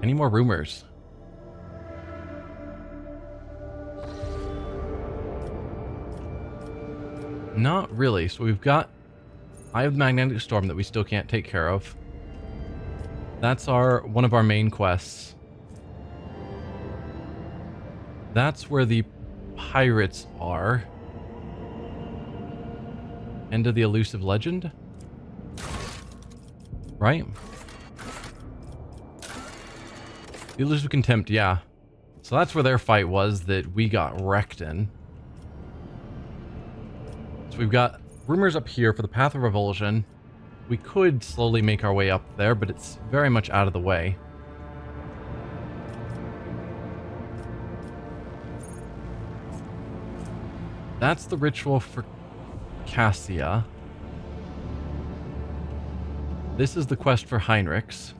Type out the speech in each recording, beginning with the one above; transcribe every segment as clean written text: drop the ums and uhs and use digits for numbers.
Any more rumors? Not really. So we've got Eye of the Magnetic Storm that we still can't take care of. That's one of our main quests. That's where the pirates are. End of the Elusive Legend? Right? The Elusive Contempt, yeah. So that's where their fight was that we got wrecked in. So we've got rumors up here for the Path of Revulsion. We could slowly make our way up there, but it's very much out of the way. That's the ritual for Cassia. This is the quest for Heinrichs.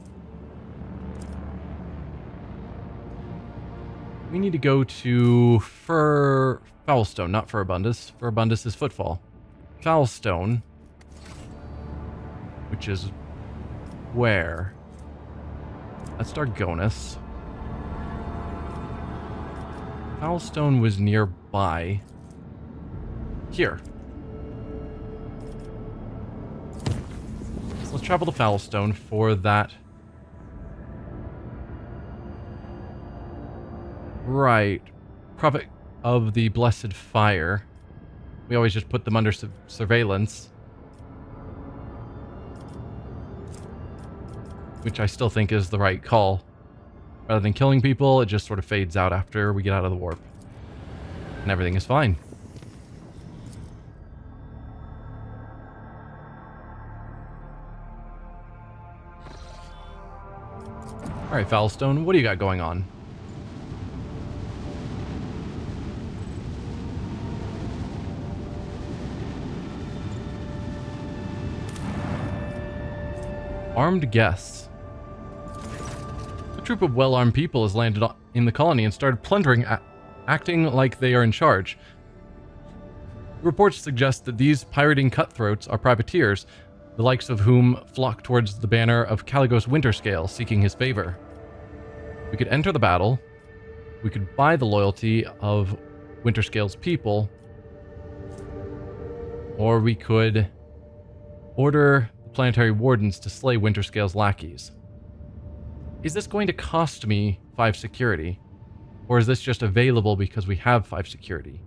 We need to go to Foulstone, not Furabundus. Furabundus is Footfall. Foulstone, which is where? That's Dargonus. Foulstone was nearby. Here. So let's travel to Foulstone for that. Right. Prophet of the Blessed Fire. We always just put them under surveillance. Which I still think is the right call. Rather than killing people, it just sort of fades out after we get out of the warp. And everything is fine. Alright, Foulstone, what do you got going on? Armed guests. A troop of well-armed people has landed in the colony and started plundering, acting like they are in charge. Reports suggest that these pirating cutthroats are privateers, the likes of whom flock towards the banner of Caligos Winterscale, seeking his favor. We could enter the battle. We could buy the loyalty of Winterscale's people. Or we could order planetary wardens to slay Winterscale's lackeys. Is this going to cost me 5 security? Or is this just available because we have 5 security?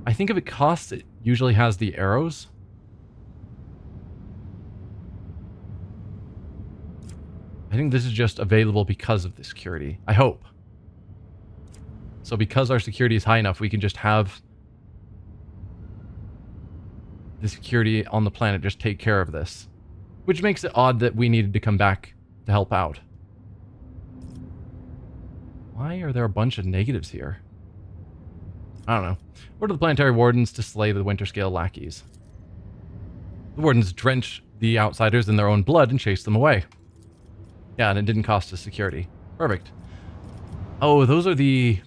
I think if it costs, it usually has the arrows. I think this is just available because of the security. I hope. So because our security is high enough, we can just have the security on the planet just take care of this. Which makes it odd that we needed to come back to help out. Why are there a bunch of negatives here? I don't know. Order the planetary wardens to slay the Winterscale lackeys. The wardens drench the outsiders in their own blood and chase them away. Yeah, and it didn't cost us security. Perfect. Oh, those are the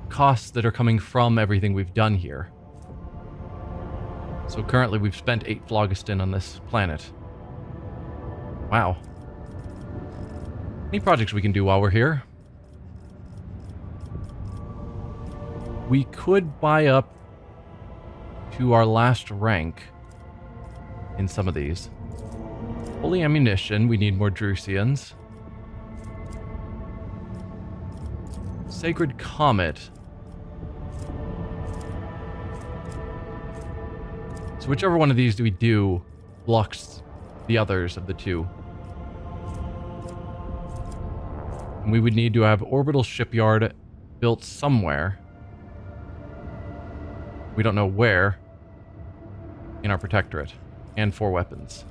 costs that are coming from everything we've done here. So currently we've spent 8 phlogiston on this planet. Wow. Any projects we can do while we're here? We could buy up to our last rank in some of these. Holy ammunition, we need more Drusians. Sacred Comet. So whichever one of these do we do blocks the others of the two. And we would need to have orbital shipyard built somewhere. We don't know where in our protectorate. And 4 weapons.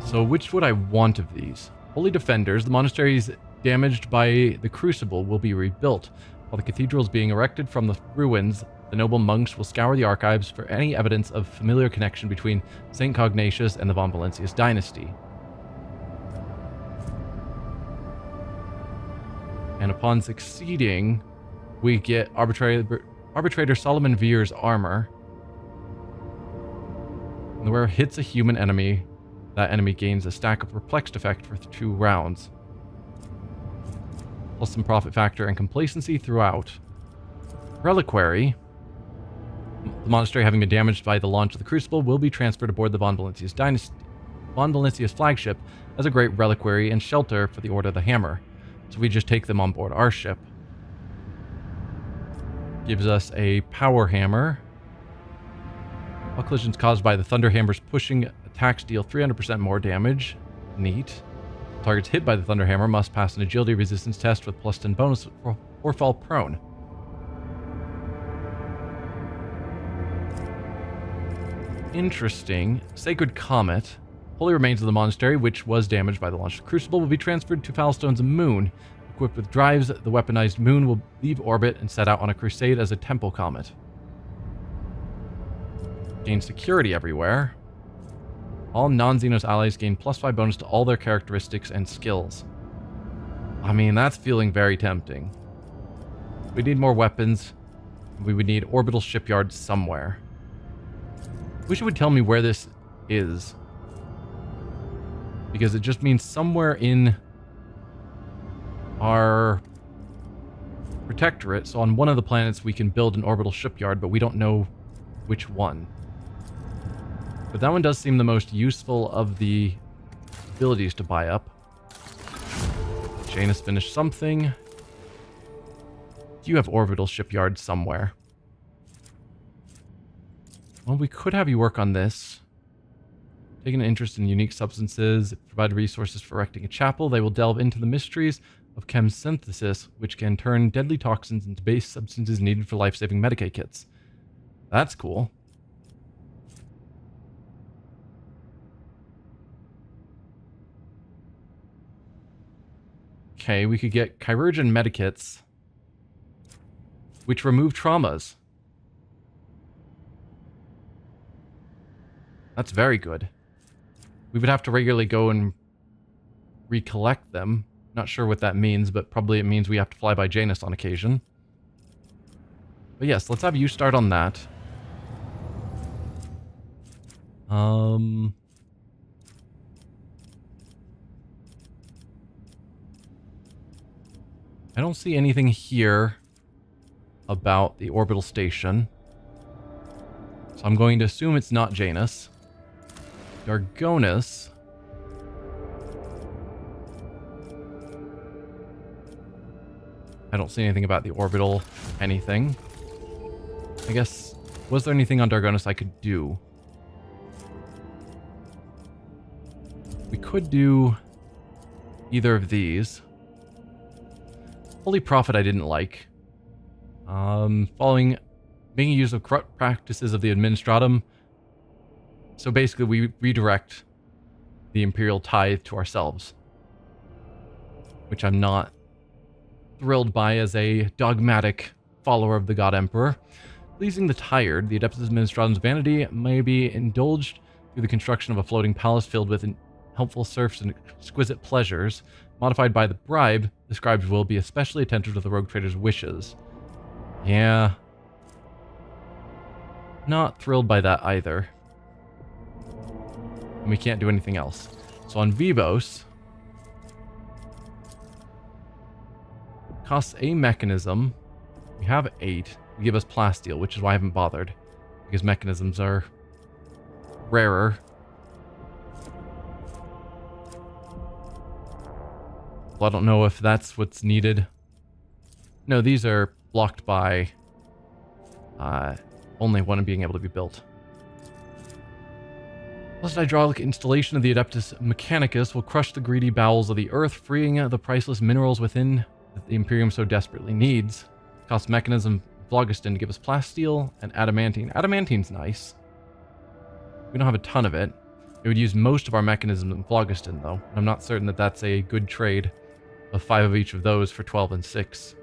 So which would I want of these? Holy Defenders. The monasteries damaged by the Crucible will be rebuilt. While the cathedral is being erected from the ruins, the noble monks will scour the archives for any evidence of familiar connection between St. Cognatius and the von Valentius dynasty. And upon succeeding, we get Arbitrator Solomon Veer's armor. And where it hits a human enemy, That enemy gains a stack of perplexed effect for 2 rounds. Plus some profit factor and complacency throughout. Reliquary. The monastery, having been damaged by the launch of the Crucible, will be transferred aboard the Von Valentius flagship as a great reliquary and shelter for the Order of the Hammer. So we just take them on board our ship. Gives us a power hammer. All collisions caused by the Thunder Hammer's pushing attacks deal 300% more damage. Neat. Targets hit by the Thunder Hammer must pass an agility resistance test with plus 10 bonus or fall prone. Interesting. Sacred Comet. Holy remains of the monastery, which was damaged by the launch of the Crucible, will be transferred to Falstone's moon. Equipped with drives, the weaponized moon will leave orbit and set out on a crusade as a temple comet. Gain security everywhere. All non-Xenos allies gain plus 5 bonus to all their characteristics and skills. I mean, that's feeling very tempting. We need more weapons. We would need orbital shipyards somewhere. Wish it would tell me where this is. Because it just means somewhere in our protectorate. So on one of the planets we can build an orbital shipyard, but we don't know which one. But that one does seem the most useful of the abilities to buy up. Janus finished something. Do you have orbital shipyards somewhere? Well, we could have you work on this. Taking an interest in unique substances, provide resources for erecting a chapel. They will delve into the mysteries of chem synthesis, which can turn deadly toxins into base substances needed for life-saving Medicaid kits. That's cool. Okay, we could get chirurgeon medikits, which remove traumas. That's very good. We would have to regularly go and recollect them. Not sure what that means, but probably it means we have to fly by Janus on occasion. But yes, let's have you start on that. I don't see anything here about the orbital station. So I'm going to assume it's not Janus. Dargonus. I don't see anything about the orbital anything. I guess, was there anything on Dargonus I could do? We could do either of these. Holy Prophet I didn't like. Making use of corrupt practices of the Administratum. So basically we redirect the Imperial tithe to ourselves. Which I'm not thrilled by as a dogmatic follower of the God Emperor. Pleasing the tired, the Adeptus Administratum's vanity may be indulged through the construction of a floating palace filled with helpful serfs and exquisite pleasures. Modified by the bribe, the scribes will be especially attentive to the rogue trader's wishes. Yeah. Not thrilled by that either. And we can't do anything else. So on Vivos, costs a mechanism. We have 8. They give us plasteel, which is why I haven't bothered. Because mechanisms are rarer. Well, I don't know if that's what's needed. No, these are blocked by only one being able to be built. Plus, hydraulic installation of the Adeptus Mechanicus will crush the greedy bowels of the earth, freeing the priceless minerals within that the Imperium so desperately needs. Cost mechanism Phlogiston to give us plasteel and adamantine. Adamantine's nice. We don't have a ton of it. It would use most of our mechanism in Phlogiston, though. I'm not certain that that's a good trade of 5 of each of those for 12 and 6.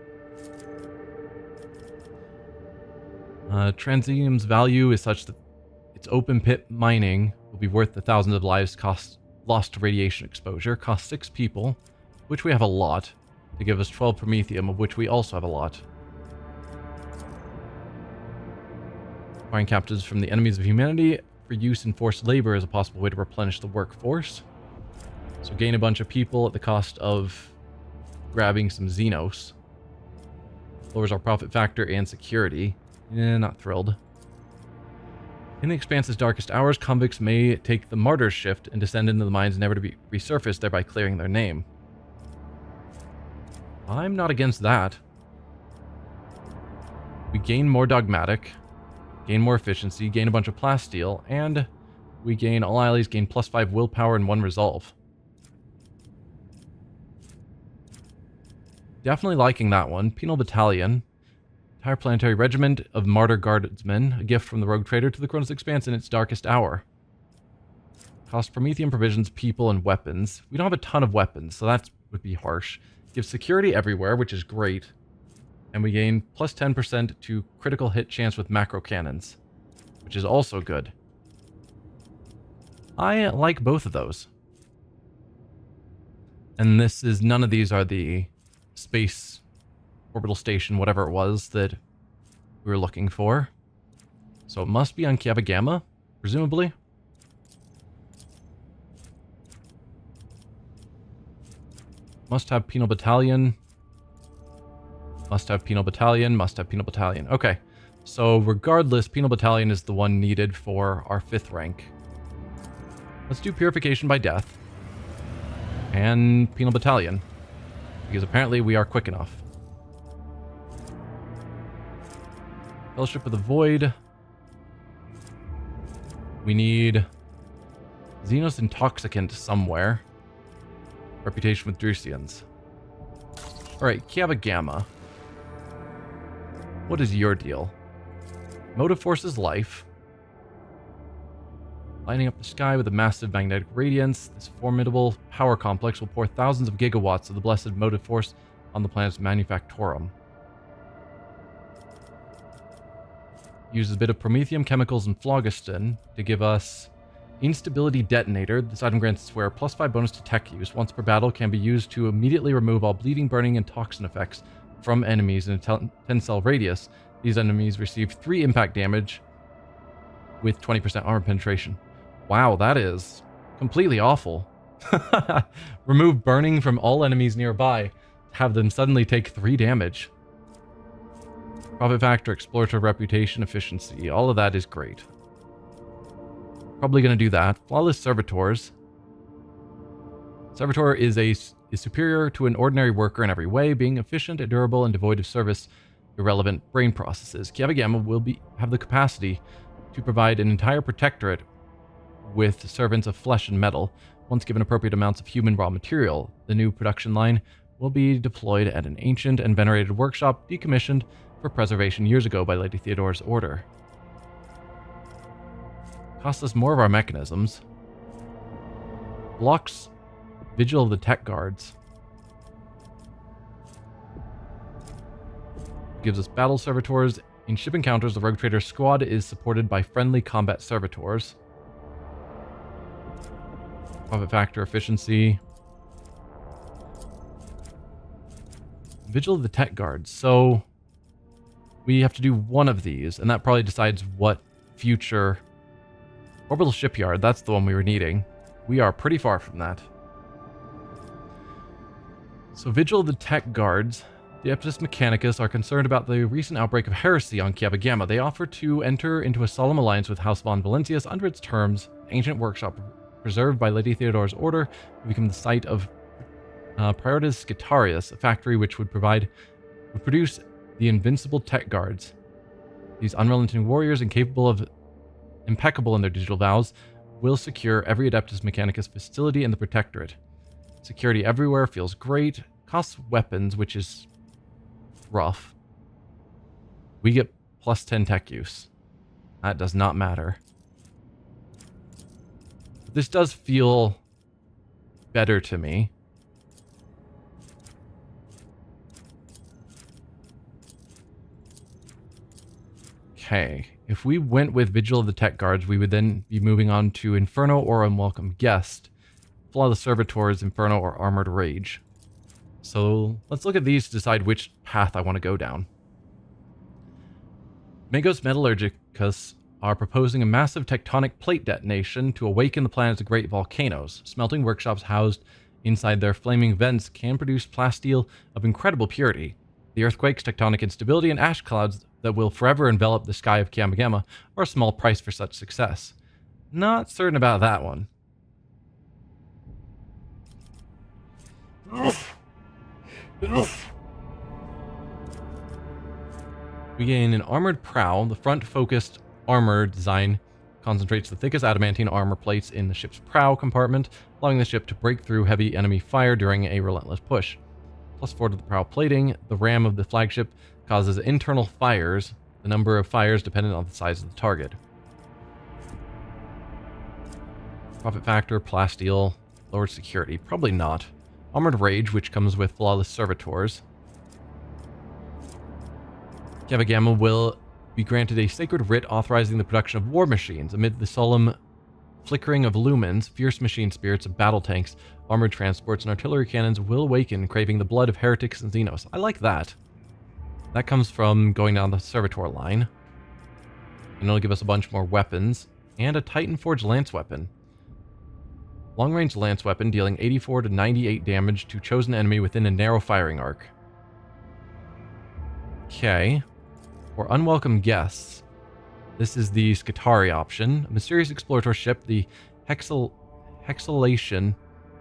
Transium's value is such that its open pit mining will be worth the thousands of lives lost to radiation exposure. Cost 6 people, which we have a lot, to give us 12 promethium, of which we also have a lot. Acquiring captives from the enemies of humanity for use in forced labor is a possible way to replenish the workforce. So gain a bunch of people at the cost of grabbing some xenos. Lowers our profit factor and security. Not thrilled. In the Expanse's darkest hours, convicts may take the martyr's shift and descend into the mines never to be resurfaced, thereby clearing their name. I'm not against that. We gain more dogmatic, gain more efficiency, gain a bunch of plasteel, and we gain all allies gain +5 willpower and 1 resolve. Definitely liking that one. Penal Battalion. Entire planetary regiment of martyr guardsmen. A gift from the rogue trader to the Koronus Expanse in its darkest hour. Cost Promethean provisions, people, and weapons. We don't have a ton of weapons, so that would be harsh. Gives security everywhere, which is great. And we gain +10% to critical hit chance with macro cannons, which is also good. I like both of those. And none of these are the space orbital station, whatever it was that we were looking for. So it must be on Gamma, presumably. Must have Penal Battalion. Must have Penal Battalion. Must have Penal Battalion. Okay. So regardless, Penal Battalion is the one needed for our 5th rank. Let's do Purification by Death. And Penal Battalion. Because apparently we are quick enough. Fellowship of the Void. We need Xenos Intoxicant somewhere. Reputation with Drusians. Alright, Gamma. What is your deal? Motive force is life. Lighting up the sky with a massive magnetic radiance, this formidable power complex will pour thousands of gigawatts of the blessed motive force on the planet's manufactorum. Uses a bit of promethium chemicals and phlogiston to give us instability detonator. This item grants Swear +5 bonus to tech use. Once per battle, can be used to immediately remove all bleeding, burning, and toxin effects from enemies in a 10-cell radius. These enemies receive 3 impact damage with 20% armor penetration. Wow, that is completely awful. Remove burning from all enemies nearby. Have them suddenly take 3 damage. Profit factor, explorator reputation, efficiency. All of that is great. Probably going to do that. Flawless servitors. Servitor is superior to an ordinary worker in every way, being efficient, durable, and devoid of service irrelevant brain processes. Gamma will have the capacity to provide an entire protectorate with servants of flesh and metal. Once given appropriate amounts of human raw material, the new production line will be deployed at an ancient and venerated workshop decommissioned for preservation years ago by Lady Theodore's order. Costs us more of our mechanisms. Blocks Vigil of the Tech Guards. Gives us battle servitors. In ship encounters, the Rogue Trader squad is supported by friendly combat servitors. Profit factor, efficiency. Vigil of the Tech Guards. So we have to do one of these, and that probably decides what future... Orbital Shipyard, that's the one we were needing. We are pretty far from that. So Vigil of the Tech Guards, the Adeptus Mechanicus, are concerned about the recent outbreak of heresy on Gamma. They offer to enter into a solemn alliance with House von Valentius under its terms. Ancient workshop preserved by Lady Theodore's order will become the site of Prioritas Scitarius, a factory which would produce the invincible Tech Guards. These unrelenting warriors, impeccable in their digital vows, will secure every Adeptus Mechanicus facility in the Protectorate. Security everywhere feels great. Costs weapons, which is rough. We get +10 tech use. That does not matter. This does feel better to me. Okay. If we went with Vigil of the Tech Guards, we would then be moving on to Inferno or Unwelcome Guest. Flawless Servitors, Inferno, or Armored Rage. So let's look at these to decide which path I want to go down. Magos Metallurgicus are proposing a massive tectonic plate detonation to awaken the planet's great volcanoes. Smelting workshops housed inside their flaming vents can produce plasteel of incredible purity. The earthquakes, tectonic instability, and ash clouds that will forever envelop the sky of Kiamagama are a small price for such success. Not certain about that one. We gain an armored prow. The front-focused armor design concentrates the thickest adamantine armor plates in the ship's prow compartment, allowing the ship to break through heavy enemy fire during a relentless push. +4 to the prow plating. The ram of the flagship causes internal fires, the number of fires dependent on the size of the target. Profit factor, plasteel, lowered security. Probably not. Armored rage, which comes with flawless servitors. Kiamagama will be granted a sacred writ authorizing the production of war machines. Amid the solemn flickering of lumens, fierce machine spirits of battle tanks, armored transports, and artillery cannons will awaken, craving the blood of heretics and xenos. I like that. That comes from going down the servitor line. And it'll give us a bunch more weapons. And a Titan Forged lance weapon. Long-range lance weapon dealing 84 to 98 damage to chosen enemy within a narrow firing arc. Okay. For unwelcome guests, this is the Skitarii option. A mysterious explorator ship, the Hexalation,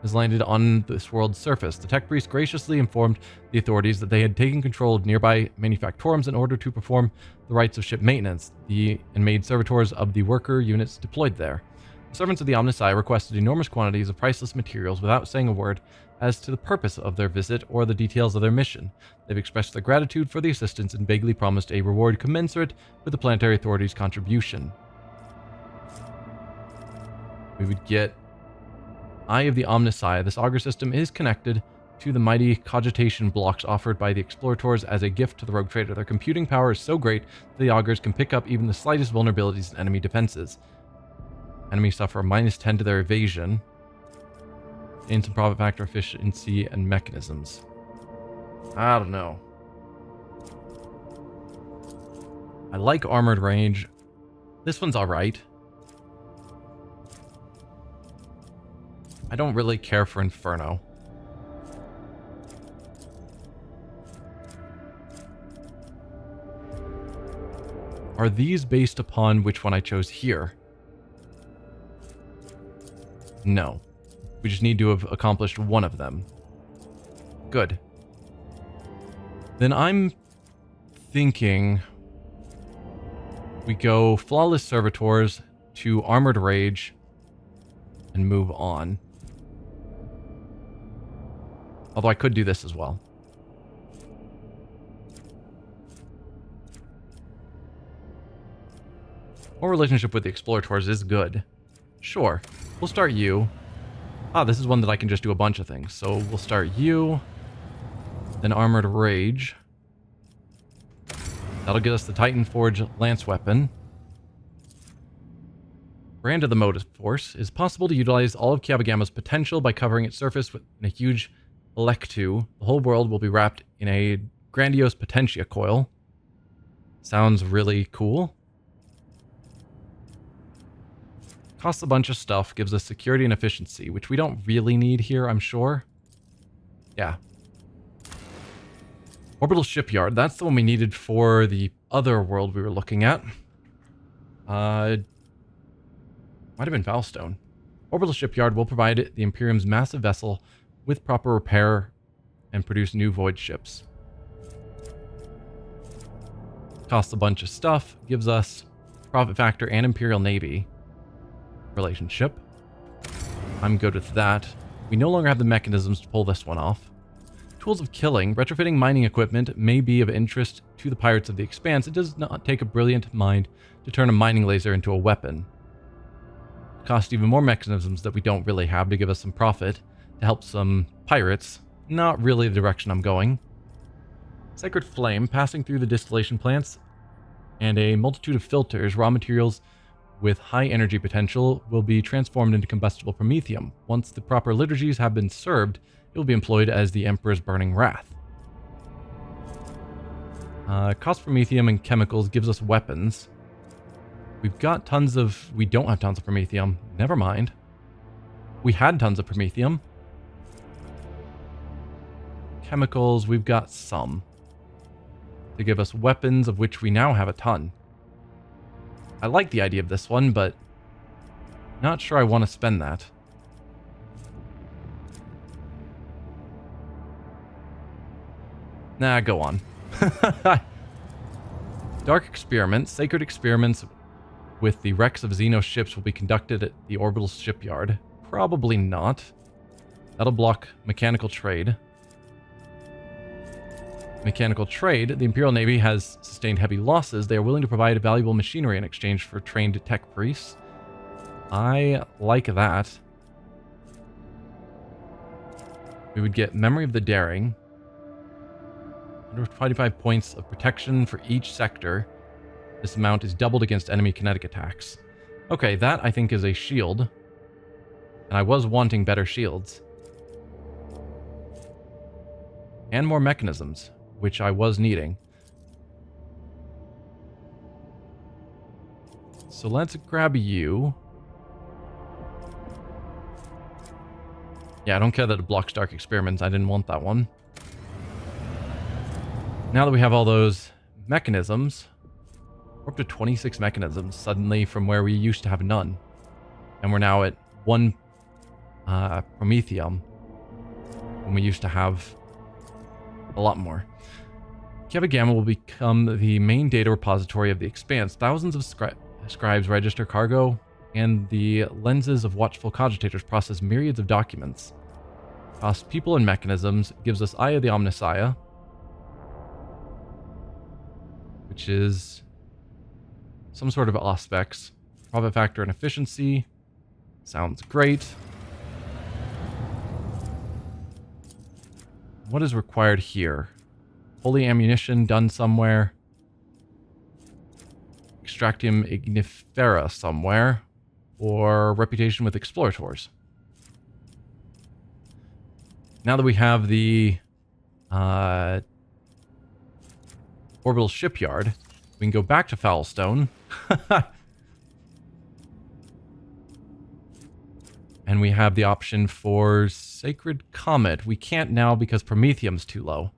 has landed on this world's surface. The tech priest graciously informed the authorities that they had taken control of nearby manufactorums in order to perform the rites of ship maintenance, and made servitors of the worker units deployed there. The servants of the Omnisci requested enormous quantities of priceless materials without saying a word as to the purpose of their visit or the details of their mission. They've expressed their gratitude for the assistance and vaguely promised a reward commensurate with the planetary authorities' contribution. We would get Eye of the Omnisci. This auger system is connected to the mighty cogitation blocks offered by the explorators as a gift to the rogue trader. Their computing power is so great that the augers can pick up even the slightest vulnerabilities in enemy defenses. Enemies suffer -10 to their evasion. And some profit factor, efficiency, and mechanisms. I don't know. I like armored range. This one's alright. I don't really care for Inferno. Are these based upon which one I chose here? No. We just need to have accomplished one of them. Good. Then I'm thinking we go Flawless Servitors to Armored Rage and move on. Although I could do this as well. Our relationship with the Explorators is good. Sure. We'll start you. This is one that I can just do a bunch of things. So we'll start you. Then Armored Rage. That'll get us the Titan Forged lance weapon. Brand of the Motive Force. Is possible to utilize all of Kiamagama's potential by covering its surface with a huge electu. The whole world will be wrapped in a grandiose potentia coil. Sounds really cool. Costs a bunch of stuff, gives us security and efficiency, which we don't really need here, I'm sure. Yeah. Orbital Shipyard, that's the one we needed for the other world we were looking at. Might have been Valstone. Orbital Shipyard will provide the Imperium's massive vessel with proper repair and produce new void ships. Costs a bunch of stuff, gives us profit factor and Imperial Navy relationship. I'm good with that. We no longer have the mechanisms to pull this one off. Tools of killing. Retrofitting mining equipment may be of interest to the pirates of the Expanse. It does not take a brilliant mind to turn a mining laser into a weapon. Cost even more mechanisms that we don't really have to give us some profit to help some pirates. Not really the direction I'm going. Sacred Flame. Passing through the distillation plants and a multitude of filters, raw materials with high energy potential will be transformed into combustible promethium. Once the proper liturgies have been served, it will be employed as the Emperor's burning wrath. Cost promethium and chemicals gives us weapons. We've got tons of... We don't have tons of promethium. Never mind. We had tons of promethium. Chemicals, we've got some. To give us weapons, of which we now have a ton. I like the idea of this one, but not sure I want to spend that. Nah, go on. Dark experiments, sacred experiments with the wrecks of xenos ships will be conducted at the orbital shipyard. Probably not. That'll block mechanical trade. Mechanical trade, the Imperial Navy has sustained heavy losses. They are willing to provide valuable machinery in exchange for trained tech priests. I like that. We would get Memory of the Daring. 125 points of protection for each sector. This amount is doubled against enemy kinetic attacks. Okay, that I think is a shield. And I was wanting better shields. And more mechanisms, which I was needing. So let's grab you. Yeah, I don't care that it blocks dark experiments. I didn't want that one. Now that we have all those mechanisms, we're up to 26 mechanisms suddenly from where we used to have none. And we're now at 1 promethium when we used to have a lot more. Keva Gamma will become the main data repository of the Expanse. Thousands of scribes register cargo, and the lenses of watchful cogitators process myriads of documents. Costs people and mechanisms, gives us Eye of the Omnissiah, which is some sort of auspex. Profit factor and efficiency. Sounds great. What is required here? Holy ammunition done somewhere. Extractium ignifera somewhere. Or reputation with explorators. Now that we have the orbital shipyard, we can go back to Foulstone. And we have the option for Sacred Comet. We can't now because promethium's too low.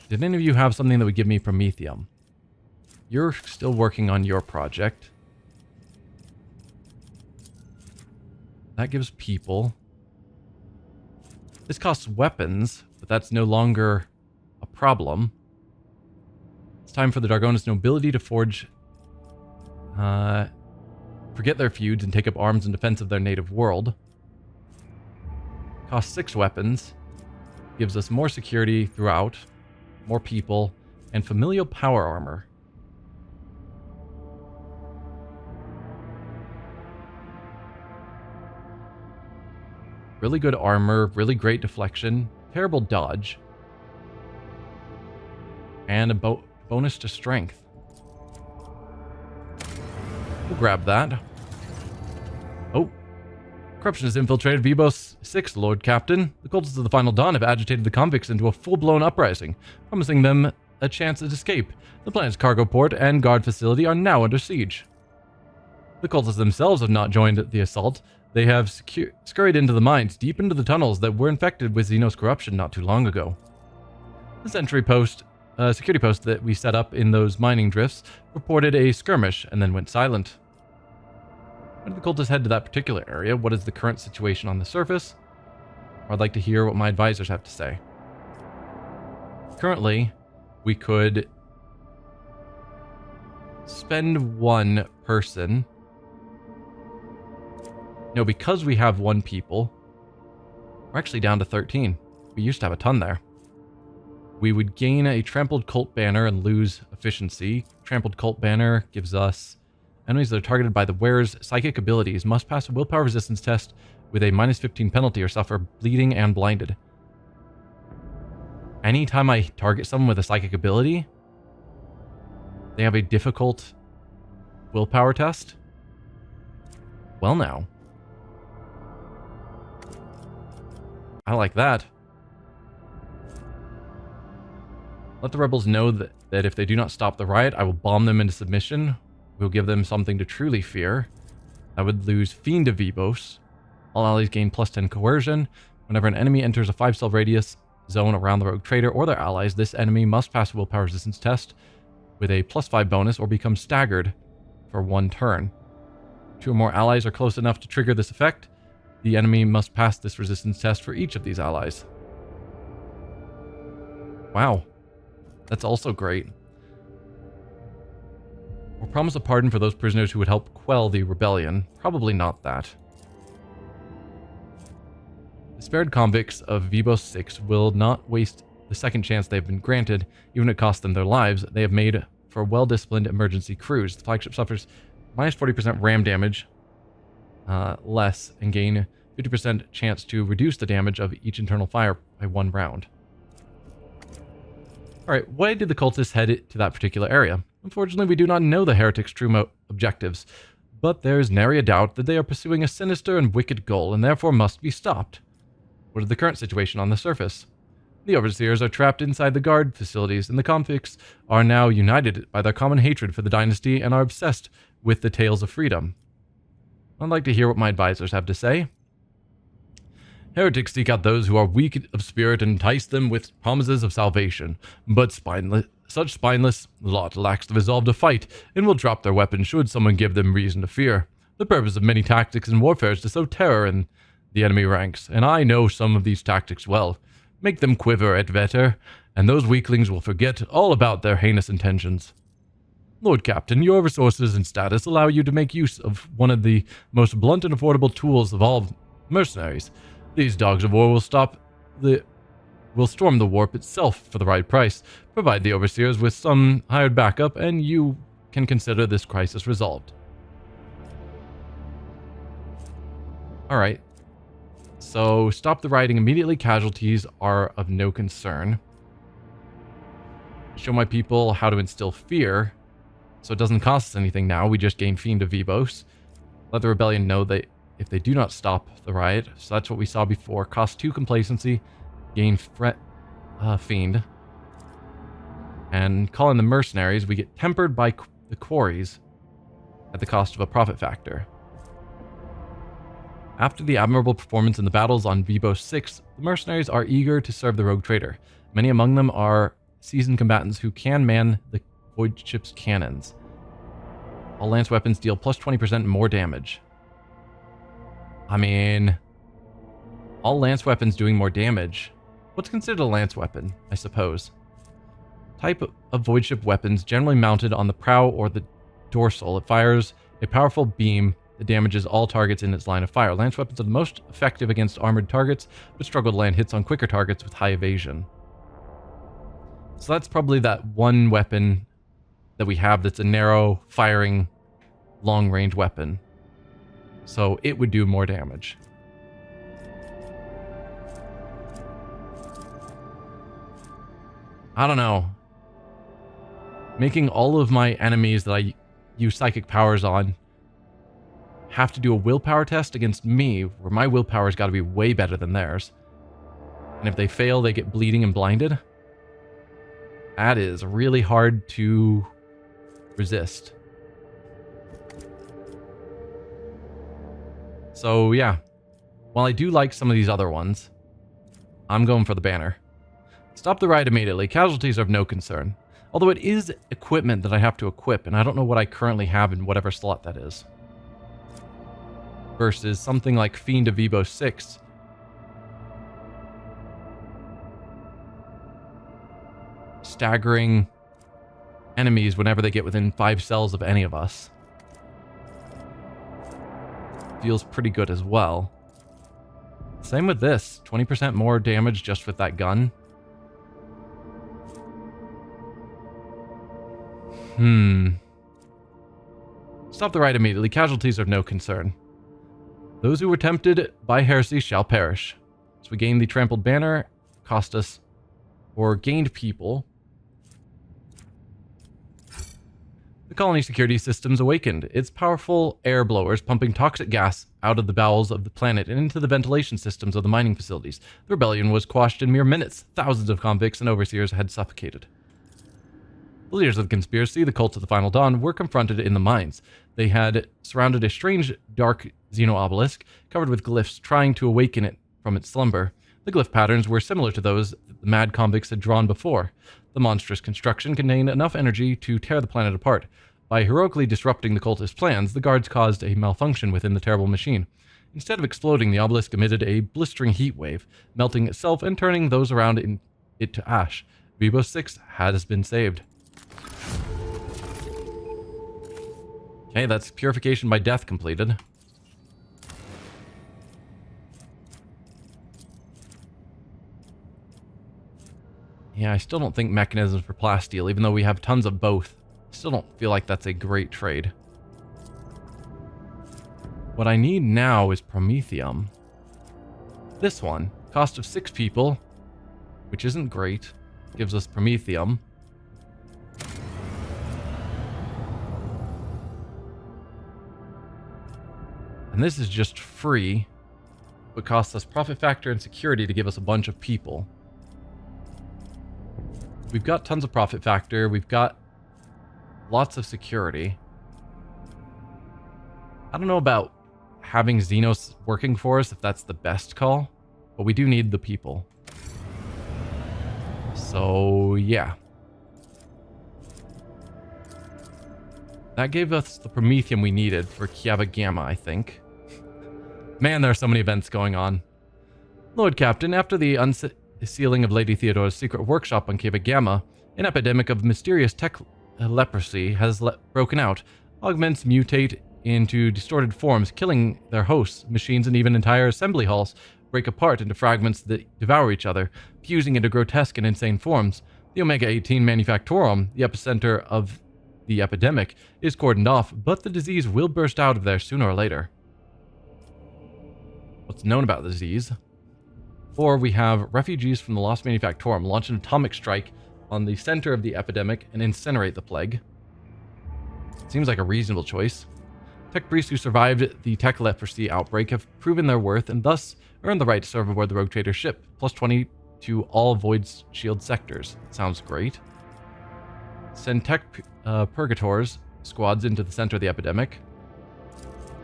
Did any of you have something that would give me promethium? You're still working on your project. That gives people. This costs weapons, but that's no longer a problem. It's time for the Dargonus nobility to forge... forget their feuds and take up arms in defense of their native world. Costs 6 weapons. Gives us more security throughout, more people, and familial power armor. Really good armor, really great deflection, terrible dodge, and a bonus to strength. We'll grab that. Oh. Corruption has infiltrated Vibos 6, Lord Captain. The cultists of the Final Dawn have agitated the convicts into a full-blown uprising, promising them a chance at escape. The planet's cargo port and guard facility are now under siege. The cultists themselves have not joined the assault. They have scurried into the mines, deep into the tunnels that were infected with xenos corruption not too long ago. The sentry post, security post that we set up in those mining drifts reported a skirmish and then went silent. Why did the cultists head to that particular area? What is the current situation on the surface? I'd like to hear what my advisors have to say. Currently, we could spend 1 person. No, because we have 1 people, we're actually down to 13. We used to have a ton there. We would gain a trampled cult banner and lose efficiency. Trampled cult banner gives us enemies that are targeted by the wearer's psychic abilities must pass a willpower resistance test with a -15 penalty or suffer bleeding and blinded. Anytime I target someone with a psychic ability, they have a difficult willpower test. Well now. I like that. Let the rebels know that that if they do not stop the riot, I will bomb them into submission. We'll give them something to truly fear. I would lose Fiend of Vivos. All allies gain plus 10 coercion. Whenever an enemy enters a 5-cell radius zone around the rogue trader or their allies, this enemy must pass a willpower resistance test with a plus 5 bonus or become staggered for 1 turn. 2 or more allies are close enough to trigger this effect. The enemy must pass this resistance test for each of these allies. Wow. That's also great. Or promise a pardon for those prisoners who would help quell the rebellion. Probably not that. The spared convicts of Vivos 6 will not waste the second chance they've been granted, even if it costs them their lives. They have made for well-disciplined emergency crews. The flagship suffers minus 40% ram damage less and gain 50% chance to reduce the damage of each internal fire by 1 round. Alright, why did the cultists head to that particular area? Unfortunately, we do not know the heretics' true objectives, but there is nary a doubt that they are pursuing a sinister and wicked goal and therefore must be stopped. What is the current situation on the surface? The overseers are trapped inside the guard facilities, and the convicts are now united by their common hatred for the dynasty and are obsessed with the tales of freedom. I'd like to hear what my advisors have to say. Heretics seek out those who are weak of spirit and entice them with promises of salvation, but such spineless lot lacks the resolve to fight and will drop their weapons should someone give them reason to fear. The purpose of many tactics in warfare is to sow terror in the enemy ranks, and I know some of these tactics well. Make them quiver at vetter, and those weaklings will forget all about their heinous intentions. Lord Captain, your resources and status allow you to make use of one of the most blunt and affordable tools of all mercenaries. These dogs of war will storm the warp itself for the right price. Provide the overseers with some hired backup, and you can consider this crisis resolved. Alright. So, stop the rioting immediately. Casualties are of no concern. Show my people how to instill fear. So it doesn't cost us anything now. We just gain Fiend of Vivos. Let the rebellion know that if they do not stop the riot, so that's what we saw before. Cost 2 complacency, gain Fiend. And call in the mercenaries. We get tempered by the quarries at the cost of a profit factor. After the admirable performance in the battles on Vivos 6, the mercenaries are eager to serve the rogue trader. Many among them are seasoned combatants who can man the voidship's cannons. All lance weapons deal plus 20% more damage. I mean, all lance weapons doing more damage. What's considered a lance weapon, I suppose? Type of voidship weapons generally mounted on the prow or the dorsal. It fires a powerful beam that damages all targets in its line of fire. Lance weapons are the most effective against armored targets, but struggle to land hits on quicker targets with high evasion. So that's probably that one weapon that we have that's a narrow firing long range weapon. So it would do more damage. I don't know. Making all of my enemies that I use psychic powers on have to do a willpower test against me, where my willpower's got to be way better than theirs. And if they fail, they get bleeding and blinded. That is really hard to resist. So yeah, while I do like some of these other ones, I'm going for the banner. Stop the riot immediately. Casualties are of no concern. Although it is equipment that I have to equip, and I don't know what I currently have in whatever slot that is. Versus something like Fiend of Vivos 6. Staggering enemies whenever they get within 5 cells of any of us. Feels pretty good as well. Same with this. 20% more damage just with that gun. Stop the riot immediately. Casualties are of no concern. Those who were tempted by heresy shall perish. So we gained the trampled banner, cost us, or gained people. The colony security systems awakened. Its powerful air blowers pumping toxic gas out of the bowels of the planet and into the ventilation systems of the mining facilities. The rebellion was quashed in mere minutes. Thousands of convicts and overseers had suffocated. The leaders of the conspiracy, the Cult of the Final Dawn, were confronted in the mines. They had surrounded a strange, dark xeno obelisk covered with glyphs, trying to awaken it from its slumber. The glyph patterns were similar to those that the mad convicts had drawn before. The monstrous construction contained enough energy to tear the planet apart. By heroically disrupting the cultist plans, the guards caused a malfunction within the terrible machine. Instead of exploding, the obelisk emitted a blistering heat wave, melting itself and turning those around it to ash. Vibo 6 has been saved. Okay, that's purification by death completed. Yeah, I still don't think mechanisms for plasteel, even though we have tons of both. I still don't feel like that's a great trade. What I need now is promethium. This one, cost of 6 people, which isn't great, gives us promethium. And this is just free, but costs us profit factor and security to give us a bunch of people. We've got tons of profit factor, we've got lots of security. I don't know about having xenos working for us, if that's the best call, but we do need the people. So, yeah. That gave us the promethium we needed for Kiava Gamma, I think. Man, there are so many events going on. Lord Captain, after the unsealing of Lady Theodora's secret workshop on Kiava Gamma, an epidemic of mysterious tech leprosy has broken out. Augments mutate into distorted forms, killing their hosts. Machines and even entire assembly halls break apart into fragments that devour each other, fusing into grotesque and insane forms. The Omega-18 Manufactorum, the epicenter of the epidemic, is cordoned off, but the disease will burst out of there sooner or later. What's known about the disease? Or we have refugees from the Lost Manufactorum launch an atomic strike on the center of the epidemic and incinerate the plague. Seems like a reasonable choice. Tech priests who survived the tech leprosy outbreak have proven their worth and thus earned the right to serve aboard the Rogue Trader ship, plus 20 to all Void Shield sectors. Sounds great. Send tech purgators squads into the center of the epidemic.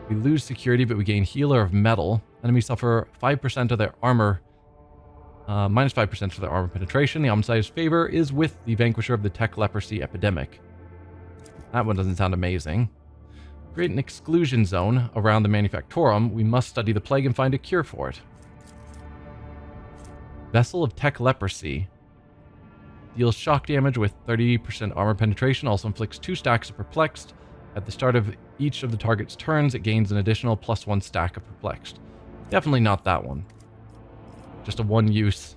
We lose security, but we gain healer of metal. Enemies suffer 5% of their armor, minus 5% of their armor penetration. The Omnissiah's favor is with the vanquisher of the tech leprosy epidemic. That one doesn't sound amazing. Create an exclusion zone around the Manufactorum. We must study the plague and find a cure for it. Vessel of Tech Leprosy. Deals shock damage with 30% armor penetration. Also inflicts 2 stacks of Perplexed. At the start of each of the target's turns, it gains an additional +1 stack of Perplexed. Definitely not that one. Just a one-use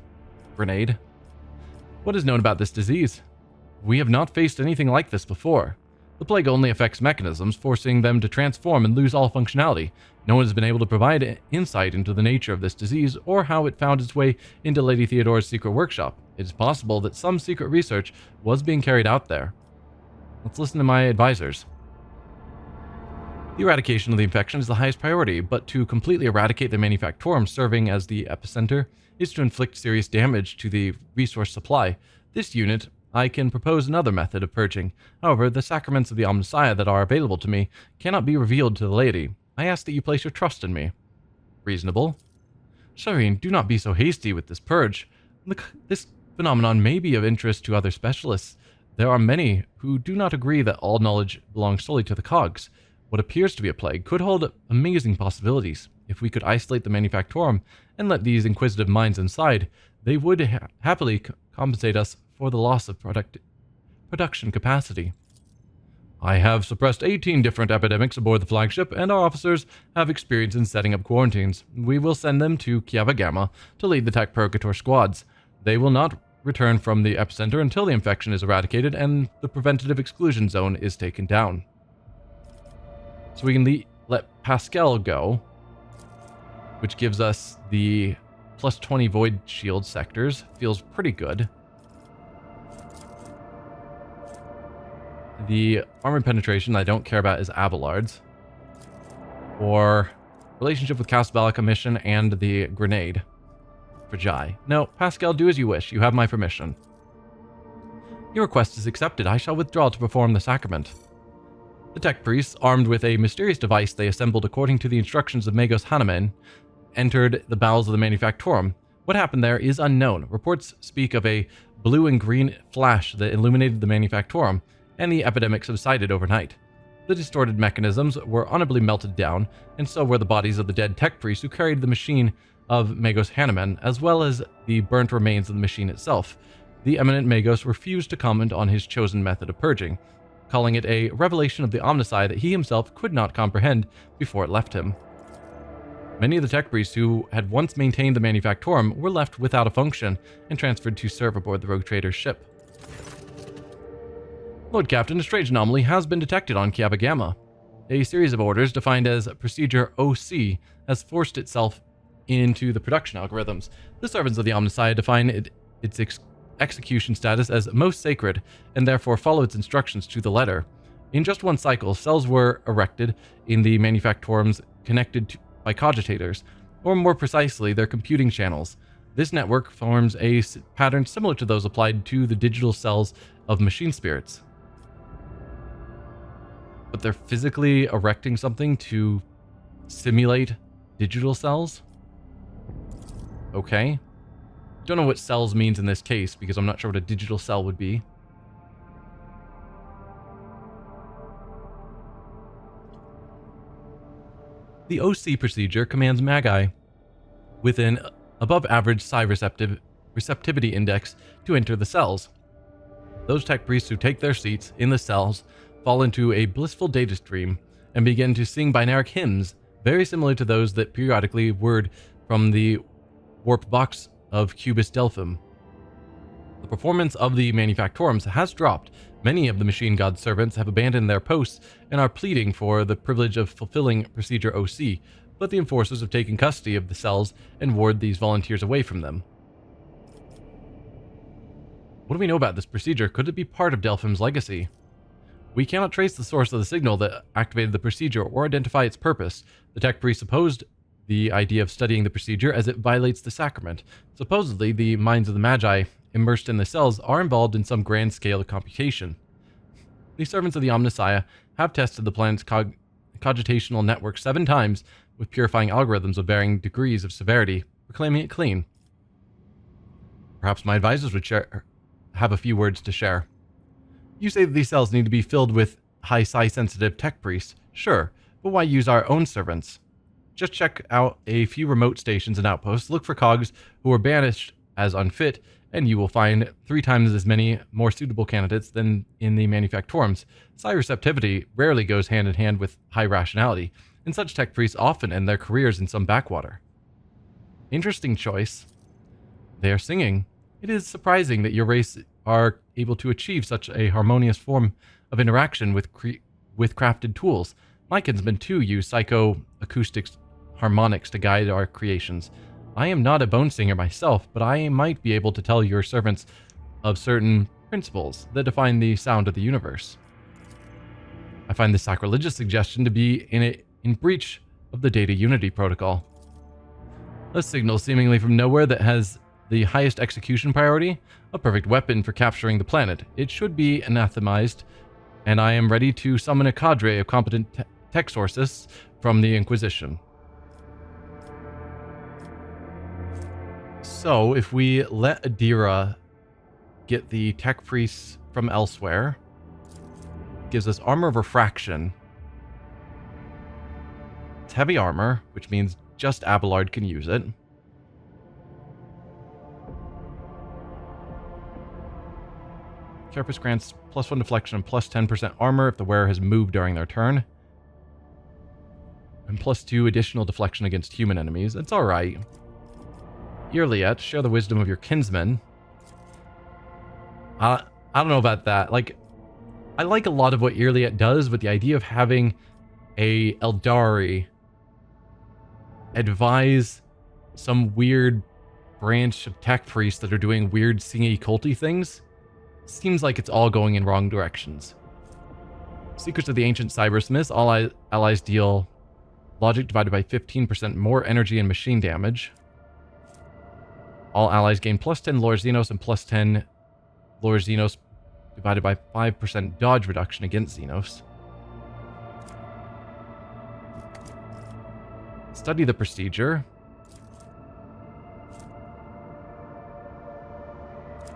grenade. What is known about this disease? We have not faced anything like this before. The plague only affects mechanisms, forcing them to transform and lose all functionality. No one has been able to provide insight into the nature of this disease or how it found its way into Lady Theodora's secret workshop. It is possible that some secret research was being carried out there. Let's listen to my advisors. The eradication of the infection is the highest priority, but to completely eradicate the Manufactorum serving as the epicenter is to inflict serious damage to the resource supply. This unit, I can propose another method of purging. However, the sacraments of the Omnissiah that are available to me cannot be revealed to the lady. I ask that you place your trust in me. Reasonable. Shireen, do not be so hasty with this purge. This phenomenon may be of interest to other specialists. There are many who do not agree that all knowledge belongs solely to the cogs. What appears to be a plague could hold amazing possibilities. If we could isolate the Manufactorum and let these inquisitive minds inside, they would happily compensate us for the loss of production capacity. I have suppressed 18 different epidemics aboard the flagship, and our officers have experience in setting up quarantines. We will send them to Kiava Gamma to lead the Tech Purgator squads. They will not return from the epicenter until the infection is eradicated and the preventative exclusion zone is taken down. So we can let Pascal go, which gives us the plus 20 Void Shield sectors. Feels pretty good. The armor penetration I don't care about is Abelard's. Or relationship with Casablanca mission and the grenade for Jai. No, Pascal, do as you wish. You have my permission. Your request is accepted. I shall withdraw to perform the sacrament. The tech priests, armed with a mysterious device they assembled according to the instructions of Magos Hanuman, entered the bowels of the manufactorum. What happened there is unknown. Reports speak of a blue and green flash that illuminated the manufactorum, and the epidemic subsided overnight. The distorted mechanisms were honorably melted down, and so were the bodies of the dead tech priests who carried the machine of Magos Hanuman, as well as the burnt remains of the machine itself. The eminent Magos refused to comment on his chosen method of purging, calling it a revelation of the Omnissiah that he himself could not comprehend before it left him. Many of the tech priests who had once maintained the manufactorum were left without a function and transferred to serve aboard the rogue trader's ship. Lord Captain, a strange anomaly has been detected on Kiaba Gamma. A series of orders, defined as Procedure OC, has forced itself into the production algorithms. The servants of the Omnissiah define its execution status as most sacred, and therefore follow its instructions to the letter. In just one cycle, cells were erected in the manufactorums connected by cogitators, or more precisely, their computing channels. This network forms a pattern similar to those applied to the digital cells of machine spirits. But they're physically erecting something to simulate digital cells? Okay. Don't know what cells means in this case, because I'm not sure what a digital cell would be. The OC procedure commands Magi with an above-average psi receptivity index to enter the cells. Those tech priests who take their seats in the cells fall into a blissful data stream and begin to sing binaric hymns, very similar to those that periodically whirred from the warp box of Cubus Delphim. The performance of the manufactorums has dropped. Many of the machine god servants have abandoned their posts and are pleading for the privilege of fulfilling Procedure OC, but the enforcers have taken custody of the cells and ward these volunteers away from them. What do we know about this procedure? Could it be part of Delphim's legacy? We cannot trace the source of the signal that activated the procedure or identify its purpose. The tech priests opposed the idea of studying the procedure as it violates the sacrament. Supposedly, the minds of the Magi immersed in the cells are involved in some grand scale of computation. The servants of the Omnissiah have tested the planet's cogitational network 7 times with purifying algorithms of varying degrees of severity, proclaiming it clean. Perhaps my advisors would have a few words to share. You say that these cells need to be filled with high psi-sensitive tech priests. Sure, but why use our own servants? Just check out a few remote stations and outposts, look for cogs who are banished as unfit, and you will find 3 times as many more suitable candidates than in the manufactorums. Psi receptivity rarely goes hand in hand with high rationality, and such tech priests often end their careers in some backwater. Interesting choice. They are singing. It is surprising that your race are able to achieve such a harmonious form of interaction with crafted tools. My kinsmen too use psychoacoustics harmonics to guide our creations. I am not a bone singer myself, but I might be able to tell your servants of certain principles that define the sound of the universe. I find this sacrilegious suggestion to be in breach of the data unity protocol. A signal seemingly from nowhere that has the highest execution priority, a perfect weapon for capturing the planet. It should be anathemized, and I am ready to summon a cadre of competent tech sources from the Inquisition. So, if we let Adira get the tech priests from elsewhere, it gives us armor of refraction. It's heavy armor, which means just Abelard can use it. Carapace grants +1 deflection and +10% armor if the wearer has moved during their turn. And +2 additional deflection against human enemies. It's alright. Irliet, share the wisdom of your kinsmen. I don't know about that. I like a lot of what Irliet does, but the idea of having a Eldari advise some weird branch of tech priests that are doing weird singy culty things seems like it's all going in wrong directions. Secrets of the Ancient Cybersmiths. All allies deal logic divided by 15% more energy and machine damage. All allies gain +10 lore xenos and +10 lore xenos divided by 5% dodge reduction against xenos. Study the procedure.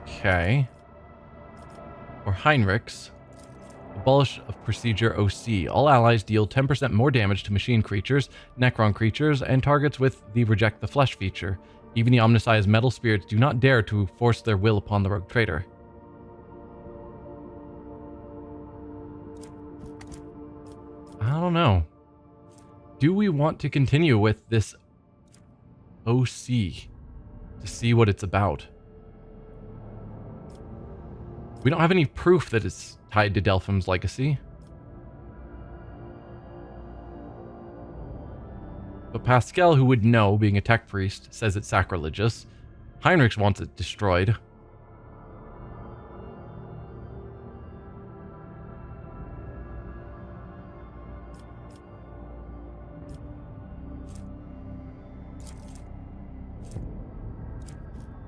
Okay. Or Heinrichs. Abolish of procedure OC. All allies deal 10% more damage to machine creatures, Necron creatures, and targets with the reject the flesh feature. Even the omniscience metal spirits do not dare to force their will upon the rogue traitor. I don't know. Do we want to continue with this OC to see what it's about? We don't have any proof that it's tied to Delphim's legacy. But Pascal, who would know, being a tech priest, says it's sacrilegious. Heinrichs wants it destroyed.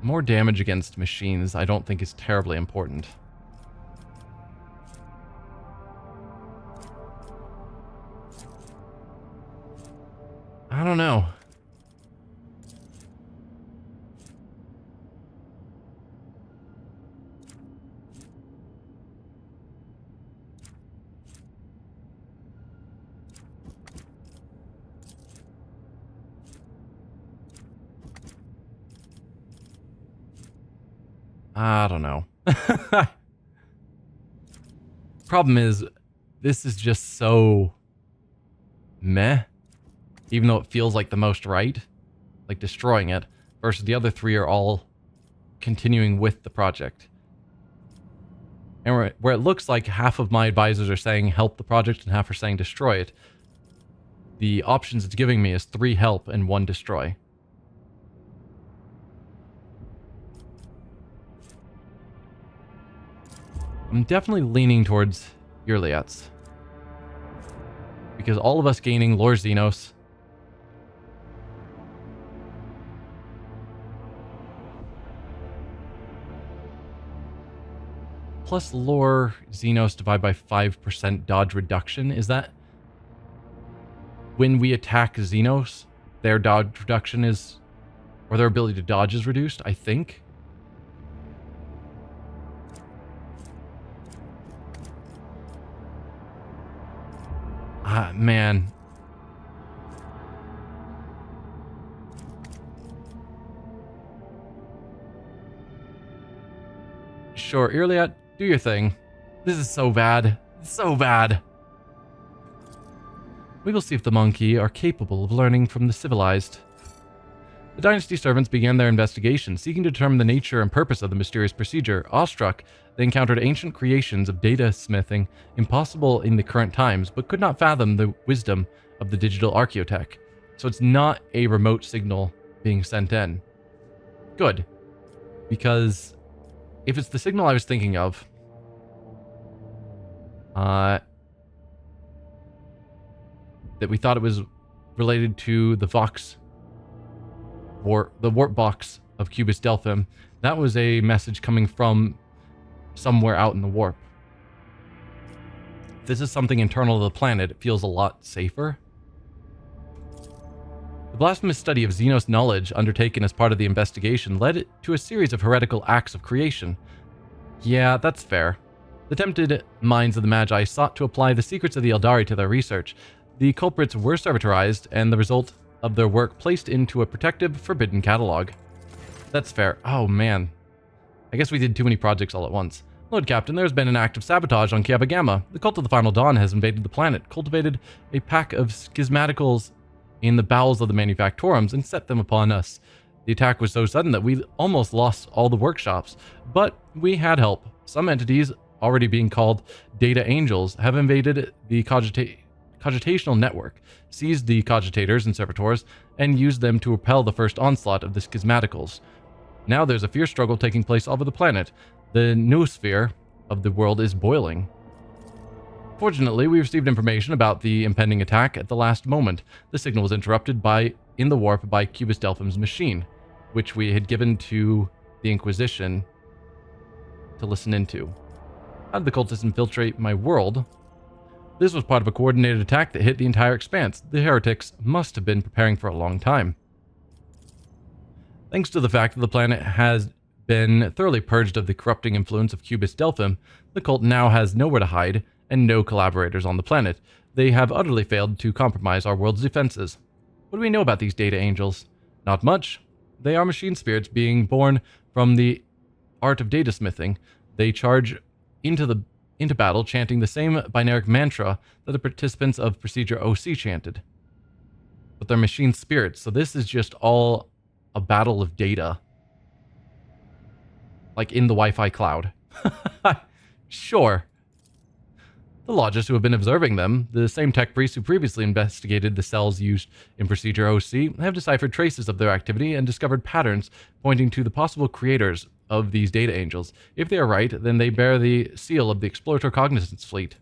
More damage against machines I don't think is terribly important. I don't know. I don't know. Problem is, this is just so meh. Even though it feels like the most right, like destroying it, versus the other three are all continuing with the project. And where it looks like half of my advisors are saying help the project and half are saying destroy it, the options it's giving me is 3 help and 1 destroy. I'm definitely leaning towards Yrliats. Because all of us gaining Lore Xenos. Plus Lore Xenos divided by 5% dodge reduction. Is that when we attack Xenos, their dodge reduction is, or their ability to dodge is reduced, I think? Ah, man. Sure, Yrliat, do your thing. This is so bad. So bad. We will see if the monkey are capable of learning from the civilized. The Dynasty servants began their investigation, seeking to determine the nature and purpose of the mysterious procedure. Awestruck, they encountered ancient creations of data smithing, impossible in the current times, but could not fathom the wisdom of the digital archaeotech. So it's not a remote signal being sent in. Good. Because if it's the signal I was thinking of, that we thought it was related to the Vox, or the warp box of Cubus Delphim, that was a message coming from somewhere out in the warp. If this is something internal to the planet, it feels a lot safer. The blasphemous study of Xenos knowledge undertaken as part of the investigation led to a series of heretical acts of creation. Yeah, that's fair. The tempted minds of the Magi sought to apply the secrets of the Eldari to their research. The culprits were servitorized, and the result of their work placed into a protective, forbidden catalog. That's fair. Oh, man. I guess we did too many projects all at once. Lord Captain, there has been an act of sabotage on Kiaba Gamma. The cult of the Final Dawn has invaded the planet, cultivated a pack of schismaticals in the bowels of the manufactorums, and set them upon us. The attack was so sudden that we almost lost all the workshops, but we had help. Some entities, already being called Data Angels, have invaded the cogitational network, seized the cogitators and servitors, and used them to repel the first onslaught of the schismaticals. Now there's a fierce struggle taking place all over the planet. The noosphere of the world is boiling. Fortunately, we received information about the impending attack at the last moment. The signal was interrupted in the warp by Cubus Delphim's machine, which we had given to the Inquisition to listen into. How did the cultists infiltrate my world? This was part of a coordinated attack that hit the entire expanse. The heretics must have been preparing for a long time. Thanks to the fact that the planet has been thoroughly purged of the corrupting influence of Cubist Delphim, the cult now has nowhere to hide and no collaborators on the planet. They have utterly failed to compromise our world's defenses. What do we know about these data angels? Not much. They are machine spirits being born from the art of data smithing. They charge into battle chanting the same binaric mantra that the participants of Procedure OC chanted. But they're machine spirits, so this is just all a battle of data. Like in the Wi-Fi cloud. Sure. The Logists who have been observing them, the same tech priests who previously investigated the cells used in Procedure OC, have deciphered traces of their activity and discovered patterns pointing to the possible creators of these data angels. If they are right, then they bear the seal of the Explorator Cognizance Fleet.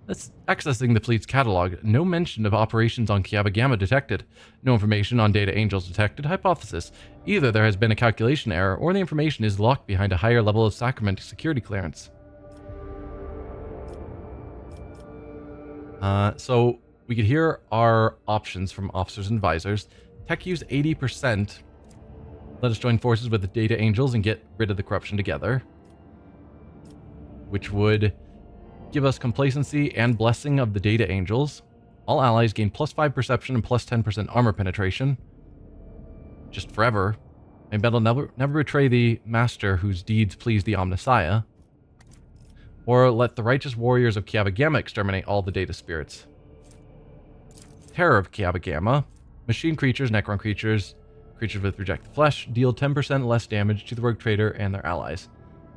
That's accessing the fleet's catalog. No mention of operations on Kiaba Gamma detected. No information on data angels detected. Hypothesis. Either there has been a calculation error, or the information is locked behind a higher level of sacrament security clearance. So we could hear our options from officers and advisors. Tech use 80%. Let us join forces with the data angels and get rid of the corruption together. Which would give us complacency and blessing of the data angels. All allies gain +5 perception and +10% armor penetration. Just forever. May battle never betray the master whose deeds please the Omnissiah. Or let the righteous warriors of Kiaba Gamma exterminate all the data spirits. Terror of Kiaba Gamma. Machine creatures, Necron creatures, creatures with rejected flesh, deal 10% less damage to the rogue trader and their allies.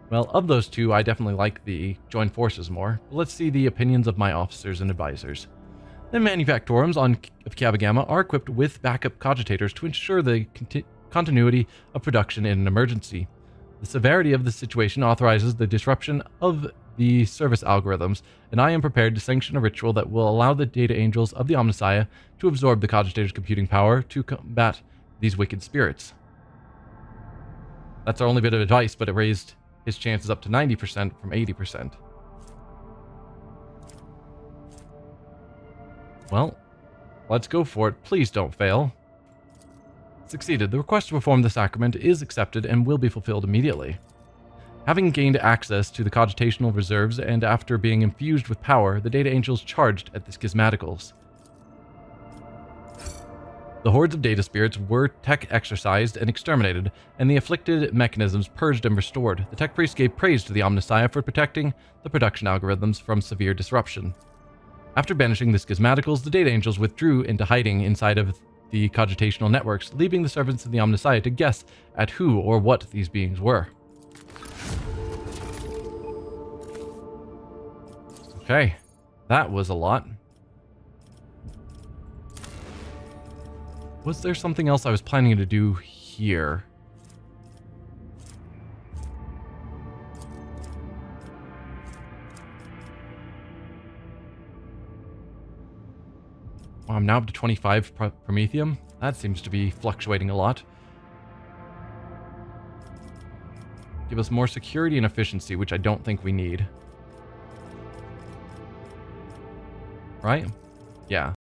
Well, of those two, I definitely like the join forces more. But let's see the opinions of my officers and advisors. The manufactorums of Kiaba Gamma are equipped with backup cogitators to ensure the continuity of production in an emergency. The severity of the situation authorizes the disruption of the service algorithms, and I am prepared to sanction a ritual that will allow the data angels of the Omnissiah to absorb the cogitator's computing power to combat these wicked spirits. That's our only bit of advice, but it raised his chances up to 90% from 80%. Well, let's go for it. Please don't fail. Succeeded. The request to perform the sacrament is accepted and will be fulfilled immediately. Having gained access to the cogitational reserves and after being infused with power, the data angels charged at the schismaticals. The hordes of data spirits were tech exercised and exterminated, and the afflicted mechanisms purged and restored. The tech priests gave praise to the Omnissiah for protecting the production algorithms from severe disruption. After banishing the schismaticals, the data angels withdrew into hiding inside of the cogitational networks, leaving the servants of the Omnissiah to guess at who or what these beings were. Okay, that was a lot. Was there something else I was planning to do here? Oh, I'm now up to 25 Promethium. That seems to be fluctuating a lot. Give us more security and efficiency, which I don't think we need. Right? Yeah.